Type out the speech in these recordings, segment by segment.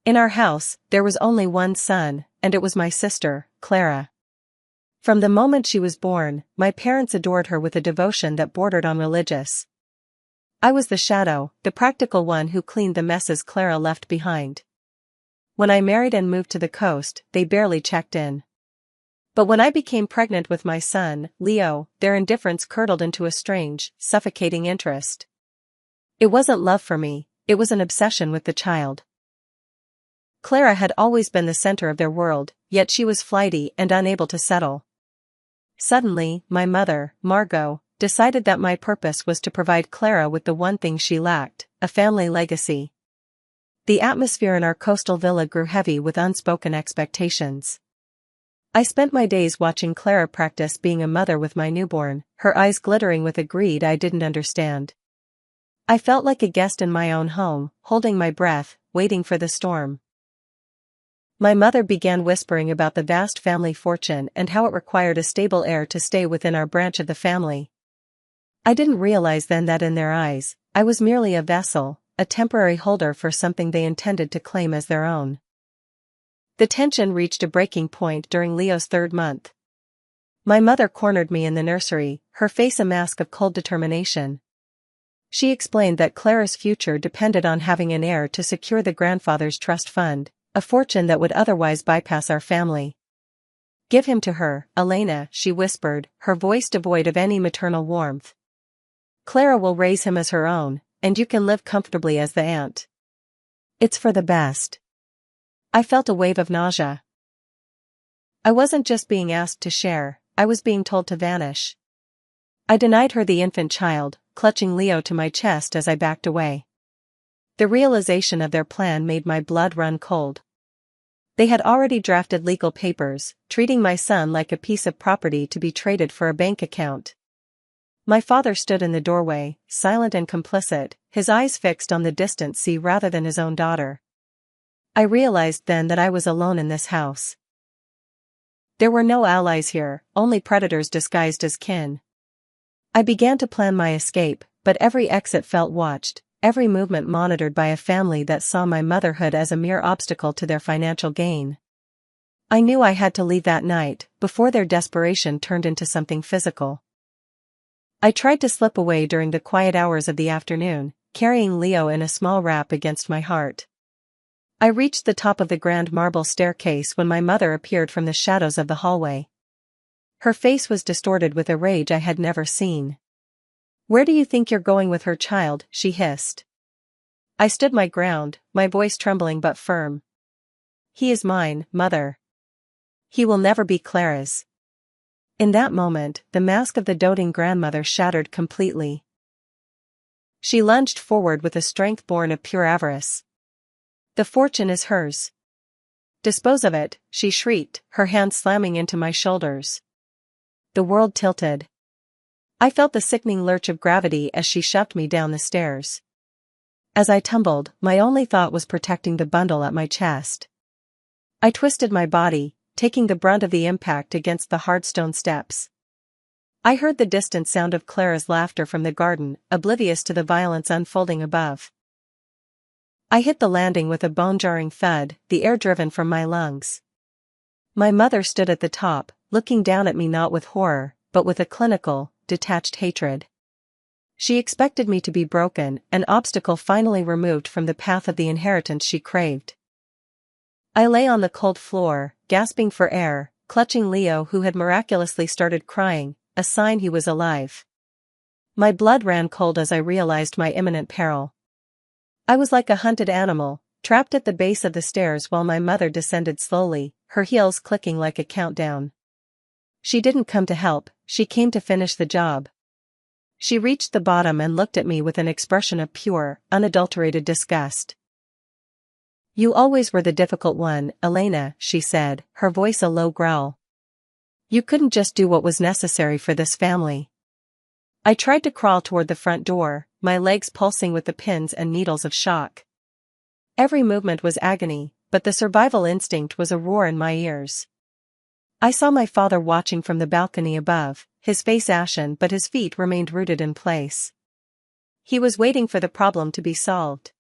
In our house, there was only one son, and it was my sister, Clara. From the moment she was born, my parents adored her with a devotion that bordered on religious. I was the shadow, the practical one who cleaned the messes Clara left behind. When I married and moved to the coast, they barely checked in. But when I became pregnant with my son, Leo, their indifference curdled into a strange, suffocating interest. It wasn't love for me, it was an obsession with the child. Clara had always been the center of their world, yet she was flighty and unable to settle. Suddenly, my mother, Margot, decided that my purpose was to provide Clara with the one thing she lacked, a family legacy. The atmosphere in our coastal villa grew heavy with unspoken expectations. I spent my days watching Clara practice being a mother with my newborn, her eyes glittering with a greed I didn't understand. I felt like a guest in my own home, holding my breath, waiting for the storm. My mother began whispering about the vast family fortune and how it required a stable heir to stay within our branch of the family. I didn't realize then that in their eyes, I was merely a vessel, a temporary holder for something they intended to claim as their own. The tension reached a breaking point during Leo's 3rd month. My mother cornered me in the nursery, her face a mask of cold determination. She explained that Clara's future depended on having an heir to secure the grandfather's trust fund, a fortune that would otherwise bypass our family. "Give him to her, Elena," she whispered, her voice devoid of any maternal warmth. "Clara will raise him as her own, and you can live comfortably as the aunt. It's for the best." I felt a wave of nausea. I wasn't just being asked to share, I was being told to vanish. I denied her the infant child, clutching Leo to my chest as I backed away. The realization of their plan made my blood run cold. They had already drafted legal papers, treating my son like a piece of property to be traded for a bank account. My father stood in the doorway, silent and complicit, his eyes fixed on the distant sea rather than his own daughter. I realized then that I was alone in this house. There were no allies here, only predators disguised as kin. I began to plan my escape, but every exit felt watched, every movement monitored by a family that saw my motherhood as a mere obstacle to their financial gain. I knew I had to leave that night, before their desperation turned into something physical. I tried to slip away during the quiet hours of the afternoon, carrying Leo in a small wrap against my heart. I reached the top of the grand marble staircase when my mother appeared from the shadows of the hallway. Her face was distorted with a rage I had never seen. "Where do you think you're going with her, child?" she hissed. I stood my ground, my voice trembling but firm. "He is mine, Mother. He will never be Clara's." In that moment, the mask of the doting grandmother shattered completely. She lunged forward with a strength born of pure avarice. "The fortune is hers. Dispose of it," she shrieked, her hand slamming into my shoulders. The world tilted. I felt the sickening lurch of gravity as she shoved me down the stairs. As I tumbled, my only thought was protecting the bundle at my chest. I twisted my body, taking the brunt of the impact against the hard stone steps. I heard the distant sound of Clara's laughter from the garden, oblivious to the violence unfolding above. I hit the landing with a bone-jarring thud, the air driven from my lungs. My mother stood at the top, looking down at me not with horror, but with a clinical, detached hatred. She expected me to be broken, an obstacle finally removed from the path of the inheritance she craved. I lay on the cold floor, gasping for air, clutching Leo who had miraculously started crying, a sign he was alive. My blood ran cold as I realized my imminent peril. I was like a hunted animal, trapped at the base of the stairs while my mother descended slowly, her heels clicking like a countdown. She didn't come to help, she came to finish the job. She reached the bottom and looked at me with an expression of pure, unadulterated disgust. "You always were the difficult one, Elena," she said, her voice a low growl. "You couldn't just do what was necessary for this family." I tried to crawl toward the front door, my legs pulsing with the pins and needles of shock. Every movement was agony, but the survival instinct was a roar in my ears. I saw my father watching from the balcony above, his face ashen but his feet remained rooted in place. He was waiting for the problem to be solved.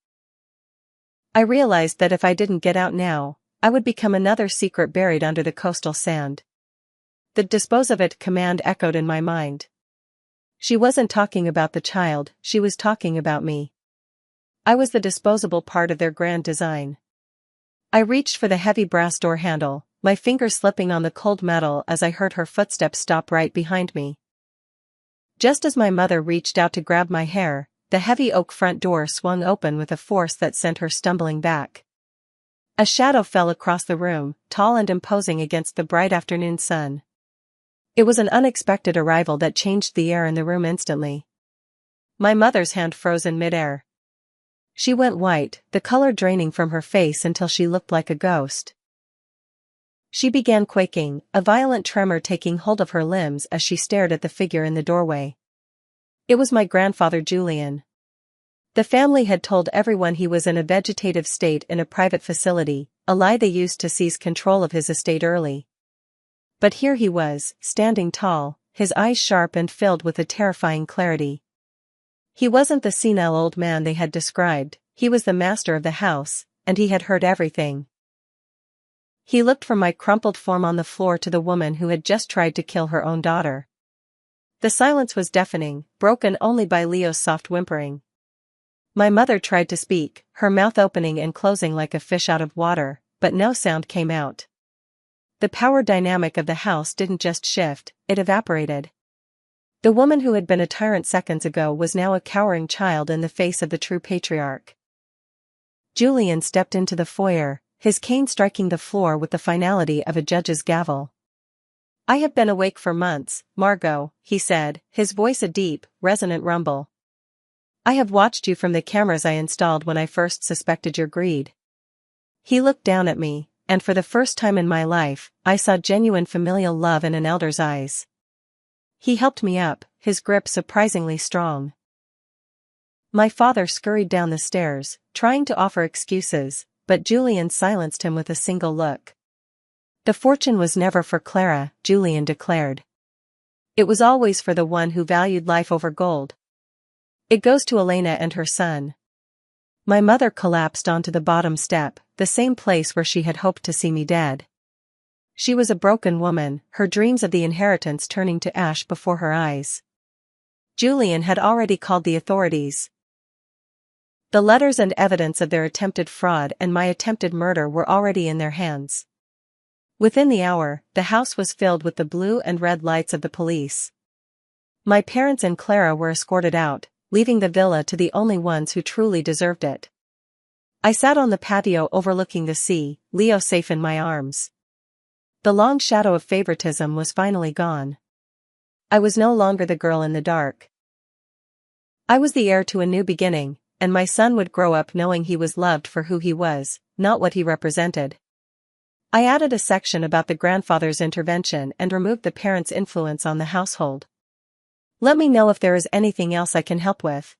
I realized that if I didn't get out now, I would become another secret buried under the coastal sand. The "dispose of it" command echoed in my mind. She wasn't talking about the child, she was talking about me. I was the disposable part of their grand design. I reached for the heavy brass door handle, my fingers slipping on the cold metal as I heard her footsteps stop right behind me. Just as my mother reached out to grab my hair, the heavy oak front door swung open with a force that sent her stumbling back. A shadow fell across the room, tall and imposing against the bright afternoon sun. It was an unexpected arrival that changed the air in the room instantly. My mother's hand froze in midair. She went white, the color draining from her face until she looked like a ghost. She began quaking, a violent tremor taking hold of her limbs as she stared at the figure in the doorway. It was my grandfather Julian. The family had told everyone he was in a vegetative state in a private facility, a lie they used to seize control of his estate early. But here he was, standing tall, his eyes sharp and filled with a terrifying clarity. He wasn't the senile old man they had described, he was the master of the house, and he had heard everything. He looked from my crumpled form on the floor to the woman who had just tried to kill her own daughter. The silence was deafening, broken only by Leo's soft whimpering. My mother tried to speak, her mouth opening and closing like a fish out of water, but no sound came out. The power dynamic of the house didn't just shift, it evaporated. The woman who had been a tyrant seconds ago was now a cowering child in the face of the true patriarch. Julian stepped into the foyer, his cane striking the floor with the finality of a judge's gavel. "I have been awake for months, Margot," he said, his voice a deep, resonant rumble. "I have watched you from the cameras I installed when I first suspected your greed." He looked down at me, and for the first time in my life, I saw genuine familial love in an elder's eyes. He helped me up, his grip surprisingly strong. My father scurried down the stairs, trying to offer excuses, but Julian silenced him with a single look. "The fortune was never for Clara," Julian declared. "It was always for the one who valued life over gold. It goes to Elena and her son." My mother collapsed onto the bottom step, the same place where she had hoped to see me dead. She was a broken woman, her dreams of the inheritance turning to ash before her eyes. Julian had already called the authorities. The letters and evidence of their attempted fraud and my attempted murder were already in their hands. Within the hour, the house was filled with the blue and red lights of the police. My parents and Clara were escorted out, leaving the villa to the only ones who truly deserved it. I sat on the patio overlooking the sea, Leo safe in my arms. The long shadow of favoritism was finally gone. I was no longer the girl in the dark. I was the heir to a new beginning, and my son would grow up knowing he was loved for who he was, not what he represented. I added a section about the grandfather's intervention and removed the parents' influence on the household. "Let me know if there is anything else I can help with,"